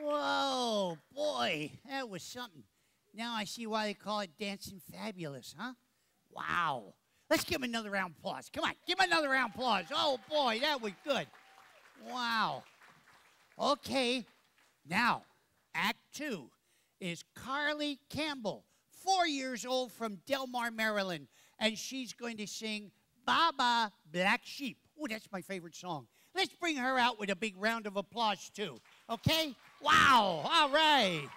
Whoa, boy, that was something. Now I see why they call it Dancing Fabulous, huh? Wow. Let's give him another round of applause. Come on, give him another round of applause. Oh, boy, that was good. Wow. Okay, now, Act 2 is Carly Campbell, 4 years old from Delmar, Maryland, and she's going to sing Baa Black Sheep. Oh, that's my favorite song. Let's bring her out with a big round of applause, too. Okay? Wow. All right.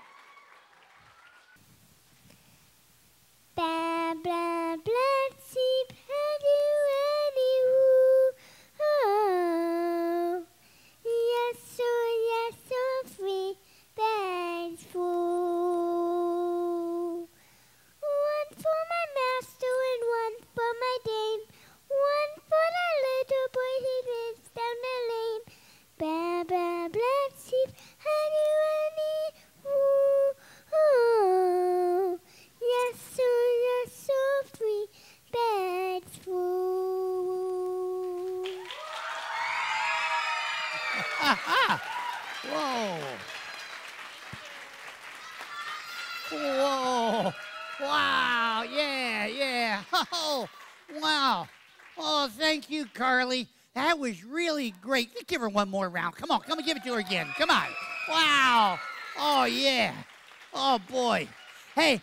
Baa, baa, black sheep, honey, honey, woo. Oh, yes, so free, bags full. One for my master and one for my dame. One for the little boy who lives down the lane. Baa, baa, black sheep, honey, honey, woo. Oh, yes, so free, bags full. Whoa. Whoa. Wow. Yeah. Oh, wow. Oh, thank you, Carly. That was really great. Let's give her one more round. Come on, give it to her again. Come on. Wow. Oh, yeah. Oh, boy. Hey,